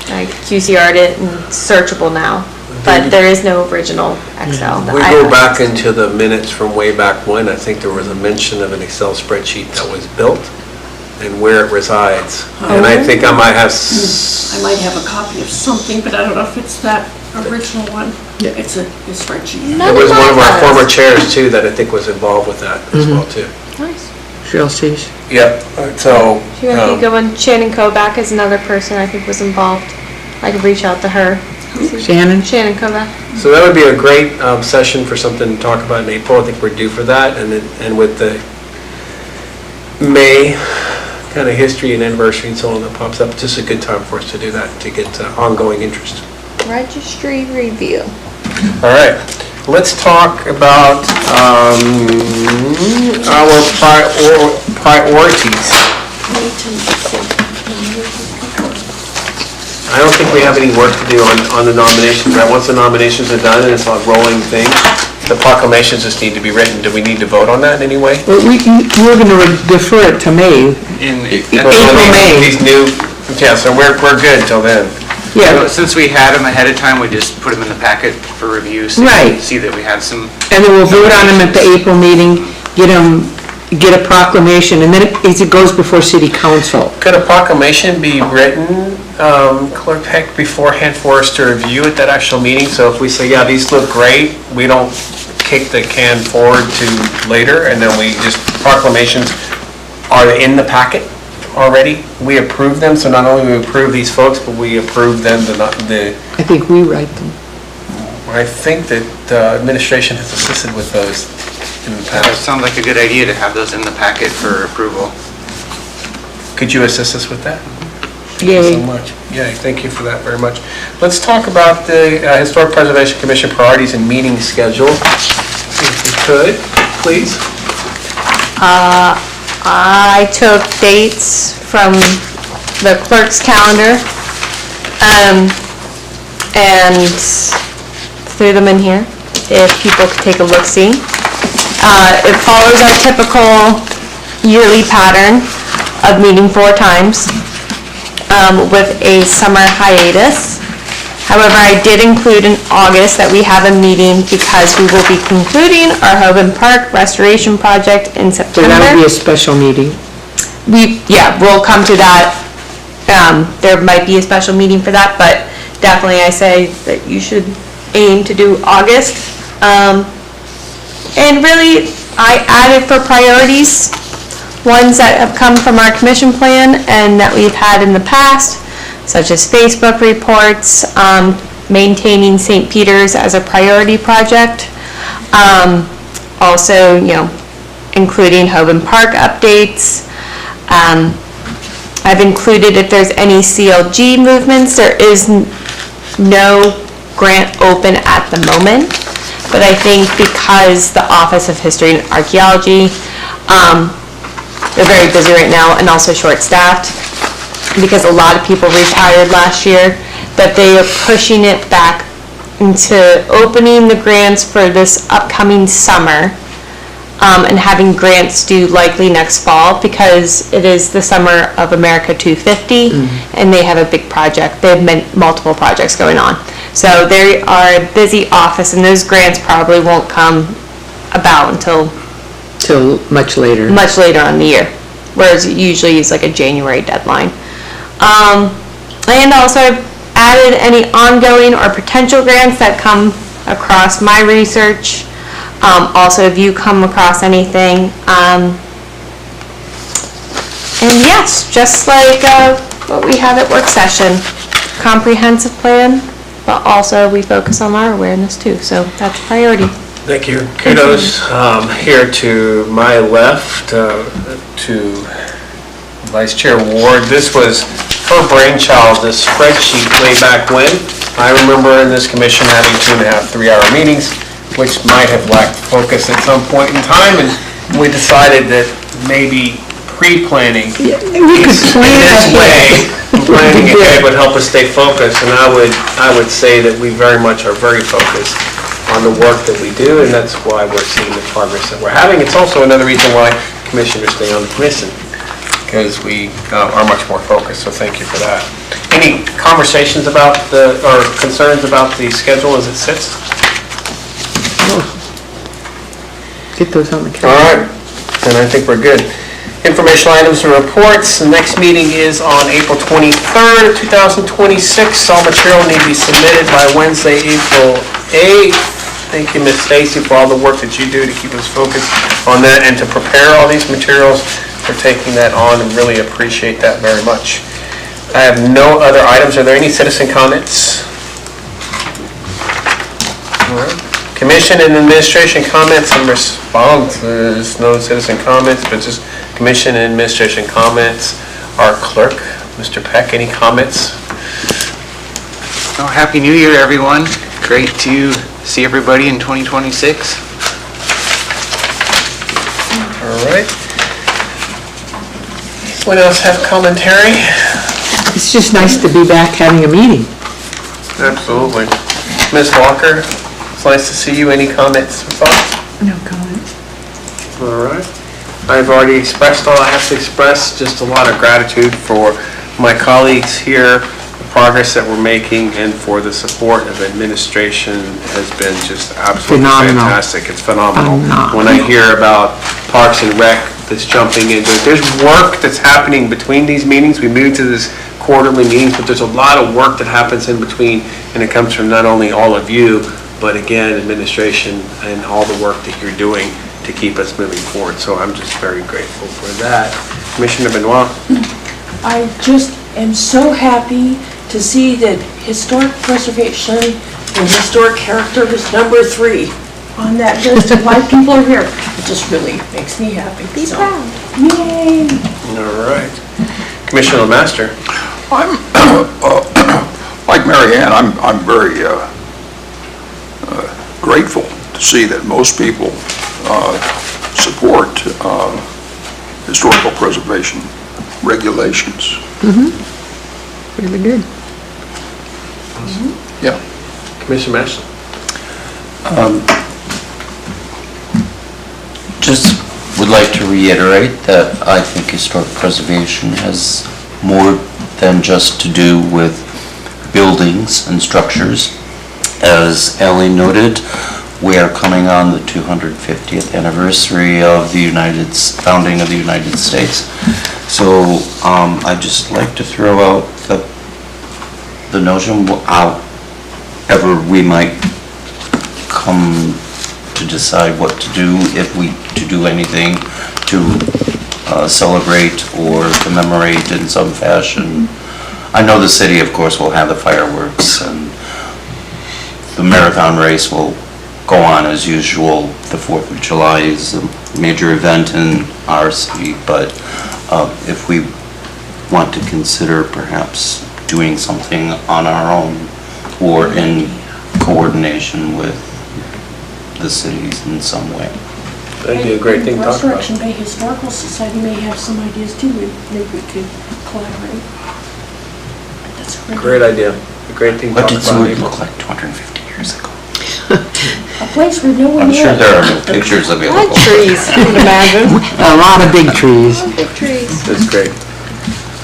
Speaker 5: I QCR'd it and searchable now. But there is no original Excel that
Speaker 2: We
Speaker 5: I
Speaker 2: go
Speaker 5: have.
Speaker 2: back into the minutes from way back when, I think there was a mention of an Excel spreadsheet that was built and where it resides. And I think I might have,
Speaker 6: I might have a copy of something, but I don't know if it's that original one.
Speaker 4: Yeah.
Speaker 6: It's a spreadsheet.
Speaker 2: it
Speaker 5: None
Speaker 2: was
Speaker 5: of
Speaker 2: one of our
Speaker 5: mine
Speaker 2: former
Speaker 5: does.
Speaker 2: chairs too that I think was involved with that as well too.
Speaker 5: Nice.
Speaker 4: Cheryl sees.
Speaker 2: Yep, so,
Speaker 5: She might be a good one. Shannon Kovac is another person I think was involved. I could reach out to her.
Speaker 4: Shannon?
Speaker 5: Shannon Kovac.
Speaker 2: so that would be a great session for something to talk about in April. I think we're due for that. And with the May kind of history and anniversary and so on that pops up, it's just a good time for us to do that, to get ongoing interest.
Speaker 5: Registry review.
Speaker 2: All right, let's talk about our priorities. I don't think we have any work to do on the nominations, right? Once the nominations are done and it's a rolling thing, the proclamations just need to be written. Do we need to vote on that in any way?
Speaker 4: Well, we're gonna defer it to May. April, May.
Speaker 2: These new, yeah, so we're good till then.
Speaker 4: Yeah,
Speaker 1: Since we had them ahead of time, we just put them in the packet for review, so you
Speaker 4: Right.
Speaker 1: can see that we had some.
Speaker 4: and then we'll vote on them at the April meeting, get a proclamation, and then it goes before city council.
Speaker 2: Could a proclamation be written, Clerk Heck, beforehand for us to review at that actual meeting? So if we say, yeah, these look great, we don't kick the can forward to later, and then we just, proclamations are in the packet already? We approve them, so not only we approve these folks, but we approve them,
Speaker 4: I think we write them.
Speaker 2: I think that the administration has assisted with those in the
Speaker 1: That
Speaker 2: past.
Speaker 1: sounds like a good idea to have those in the packet for approval.
Speaker 2: Could you assist us with that? Thank you so
Speaker 4: Yay.
Speaker 2: much. Yay, thank you for that very much. Let's talk about the Historic Preservation Commission priorities and meeting schedule. If you could, please.
Speaker 5: I took dates from the clerk's calendar, and threw them in here. if people could take a look-see. It follows our typical yearly pattern of meeting 4 times with a summer hiatus. However, I did include in August that we have a meeting because we will be concluding our Hoban Park restoration project in
Speaker 4: So
Speaker 5: September.
Speaker 4: that'll be a special meeting.
Speaker 5: We'll come to that. There might be a special meeting for that, but definitely I say that you should aim to do August. And really, I added for priorities, ones that have come from our commission plan and that we've had in the past, such as Facebook reports, maintaining St. Peter's as a priority project. Also, including Hoban Park updates. I've included if there's any CLG movements. There is no grant open at the moment, but I think because the Office of History and Archaeology, they're very busy right now and also short-staffed because a lot of people retired last year, that they are pushing it back into opening the grants for this upcoming summer and having grants due likely next fall because it is the Summer of America 250 and they have a big project. They have multiple projects going on. So they are a busy office and those grants probably won't come about until
Speaker 4: Till much later.
Speaker 5: on in the year, whereas it usually is like a January deadline. And also I've added any ongoing or potential grants that come across my research. Also, if you come across anything. And yes, just like what we have at work session, comprehensive plan, but also we focus on our awareness too, so that's a priority.
Speaker 2: Thank you. Kudos here to my left to Vice Chair Ward. This was her brainchild, this spreadsheet way back when. I remember in this commission having 2.5 3-hour meetings, which might have lacked focus at some point in time, and we decided that maybe pre-planning
Speaker 4: We could plan
Speaker 2: this way, planning ahead would help us stay focused, and I would say that we very much are very focused on the work that we do, and that's why we're seeing the progress that we're having. It's also another reason why commissioners stay on the commission, because we are much more focused, so thank you for that. Any conversations about or concerns about the schedule as it sits?
Speaker 4: Get those on the
Speaker 2: All
Speaker 4: calendar.
Speaker 2: right, then I think we're good. Informational items and reports. The next meeting is on April 23rd, 2026. All material need to be submitted by Wednesday, April 8th. Thank you, Ms. Stacy, for all the work that you do to keep us focused on that and to prepare all these materials, for taking that on, and really appreciate that very much. I have no other items. Are there any citizen comments? All right. Commission and administration comments and responses. No citizen comments, but just commission and administration comments. Our clerk, Mr. Peck, any comments?
Speaker 1: Oh, Happy New Year, everyone. Great to see everybody in 2026.
Speaker 2: All right. What else have commentary?
Speaker 4: It's just nice to be back having a meeting.
Speaker 2: Absolutely. Ms. Walker, it's nice to see you. Any comments or thoughts?
Speaker 3: No comments.
Speaker 2: All right. I've already expressed all I have to express, just a lot of gratitude for my colleagues here, the progress that we're making, and for the support of administration has been just absolutely
Speaker 4: Phenomenal.
Speaker 2: fantastic. It's phenomenal.
Speaker 4: Phenomenal.
Speaker 2: When I hear about Parks and Rec that's jumping into it, there's work that's happening between these meetings. We moved to this quarterly meetings, but there's a lot of work that happens in between, and it comes from not only all of you, but again, administration and all the work that you're doing to keep us moving forward. So I'm just very grateful for that. Commissioner Benoit?
Speaker 6: I just am so happy to see that historic preservation and historic character is number 3 on that list of why people are here. It just really makes me happy. Be proud. Yay!
Speaker 2: All right. Commissioner Master?
Speaker 8: I'm, like Mary Ann, I'm very grateful to see that most people support historical preservation regulations.
Speaker 4: Really good.
Speaker 8: Yeah.
Speaker 2: Commissioner Master?
Speaker 7: Just would like to reiterate that I think historic preservation has more than just to do with buildings and structures. As Ally noted, we are coming on the 250th anniversary of the founding of the United States. So I'd just like to throw out the notion, however we might come to decide what to do, if we to do anything to celebrate or commemorate in some fashion. I know the city, of course, will have the fireworks, and the marathon race will go on as usual. The 4th of July is a major event in our city, but if we want to consider perhaps doing something on our own or in coordination with the cities in some way.
Speaker 2: That'd be a great thing to talk about.
Speaker 6: Resurrection Bay Historical Society may have some ideas too, maybe we could collaborate. That's a
Speaker 2: Great idea. A great thing to
Speaker 7: What
Speaker 2: talk
Speaker 7: did
Speaker 2: about.
Speaker 7: Seward
Speaker 2: April.
Speaker 7: look like 250 years ago?
Speaker 6: A place where no one
Speaker 7: I'm
Speaker 6: lived.
Speaker 7: sure there are no pictures available.
Speaker 5: Trees, you can imagine.
Speaker 4: A lot of big trees.
Speaker 5: Big trees.
Speaker 2: That's great.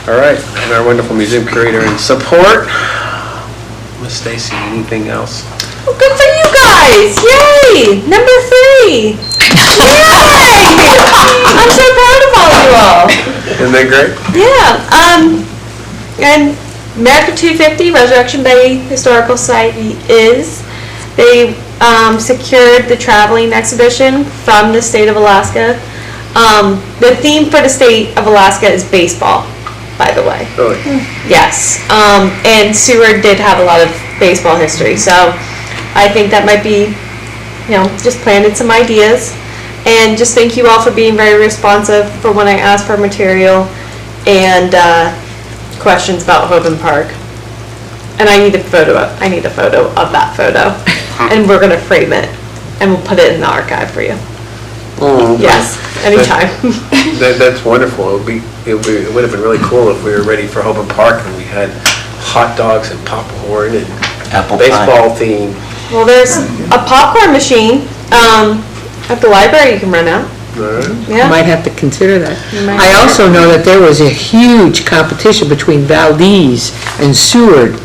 Speaker 2: All right, and our wonderful museum curator in support. Miss Stacy, anything else?
Speaker 5: Well, good for you guys! Yay! Number 3! Yay! I'm so proud of all you all.
Speaker 2: Isn't that great?
Speaker 5: Yeah, and America 250 Resurrection Bay Historical Society they secured the traveling exhibition from the state of Alaska. The theme for the state of Alaska is baseball, by the way.
Speaker 2: Really?
Speaker 5: Yes, and Seward did have a lot of baseball history, so I think that might be, just planted some ideas. And just thank you all for being very responsive for when I asked for material and questions about Hoban Park. And I need a photo of that photo, and we're gonna frame it, and we'll put it in the archive for you.
Speaker 2: Oh,
Speaker 5: Yes, anytime.
Speaker 2: That's wonderful. It would have been really cool if we were ready for Hoban Park and we had hot dogs and popcorn and
Speaker 7: Apple pie.
Speaker 2: baseball theme.
Speaker 5: Well, there's a popcorn machine at the library you can rent out.
Speaker 2: All right.
Speaker 5: Yeah.
Speaker 4: Might have to consider that.
Speaker 5: might
Speaker 4: I
Speaker 5: have
Speaker 4: also know that there was a huge competition between Valdez and Seward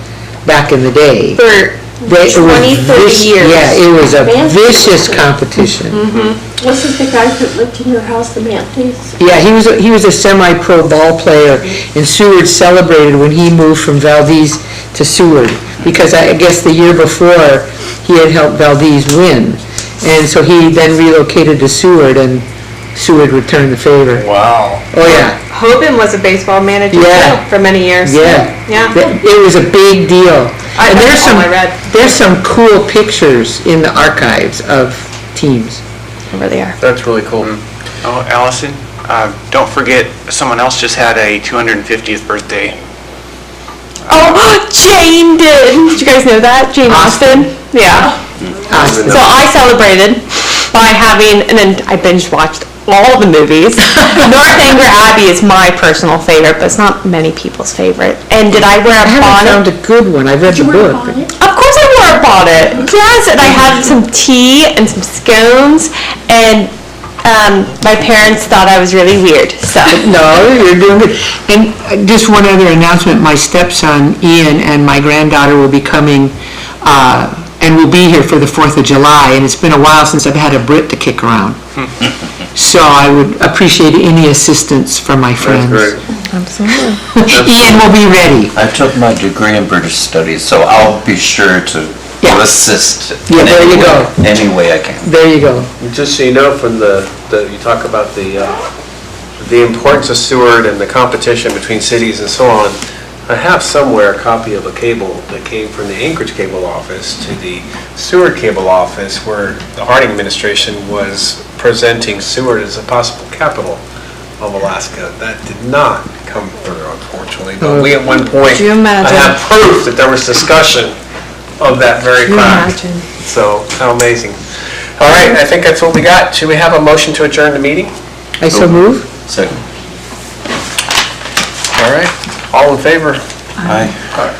Speaker 4: back in the day.
Speaker 5: For
Speaker 4: It was
Speaker 5: 20, 30 years.
Speaker 4: Yeah, it was a
Speaker 6: Fancy.
Speaker 4: vicious competition.
Speaker 6: Wasn't the guy that lived in your house, the Mantles?
Speaker 4: Yeah, he was a semi-pro ball player, and Seward celebrated when he moved from Valdez to Seward, because I guess the year before, he had helped Valdez win. And so he then relocated to Seward, and Seward returned the favor.
Speaker 2: Wow.
Speaker 4: Oh, yeah,
Speaker 5: Hoban was a baseball manager
Speaker 4: Yeah.
Speaker 5: too, for many years.
Speaker 4: yeah.
Speaker 5: Yeah.
Speaker 4: It was a big deal. And
Speaker 5: That's all I read.
Speaker 4: there's some cool pictures in the archives of teams.
Speaker 5: Over there.
Speaker 2: That's really cool.
Speaker 1: Oh, Allison, don't forget, someone else just had a 250th birthday.
Speaker 5: Oh, Jane did. Did you guys know that? Jane Austen? Yeah. So I celebrated by having, and then I binge watched all the movies. Northanger Abbey is my personal favorite, but it's not many people's favorite. And did I wear a
Speaker 4: I haven't found
Speaker 5: bonnet?
Speaker 4: a good one. I read the
Speaker 6: Did you wear a
Speaker 4: book. but-
Speaker 6: bonnet?
Speaker 5: Of course I wore a bonnet. Yes, and I had some tea and some scones, and my parents thought I was really weird, so.
Speaker 4: No, you're doing good. And just one other announcement, my stepson Ian and my granddaughter will be coming, and will be here for the 4th of July, and it's been a while since I've had a Brit to kick around. So I would appreciate any assistance from my friends.
Speaker 2: That's great.
Speaker 4: Ian will be ready.
Speaker 7: I took my degree in British Studies, so I'll be sure to
Speaker 4: Yeah.
Speaker 7: assist
Speaker 4: Yeah,
Speaker 7: in
Speaker 4: there you go.
Speaker 7: any way I can.
Speaker 4: There you go.
Speaker 2: Just so you know, from you talk about the importance of Seward and the competition between cities and so on, I have somewhere a copy of a cable that came from the Anchorage cable office to the Seward cable office, where the Harding administration was presenting Seward as a possible capital of Alaska. That did not come through, unfortunately, but we at one point,
Speaker 5: Could you imagine?
Speaker 2: I have proof that there was discussion of that very
Speaker 5: Can you
Speaker 2: fact.
Speaker 5: imagine?
Speaker 2: So, how amazing. All right, I think that's what we got. Should we have a motion to adjourn the meeting?
Speaker 4: I so move.
Speaker 7: Second.
Speaker 2: All right, all in favor?
Speaker 7: Aye.
Speaker 2: All right.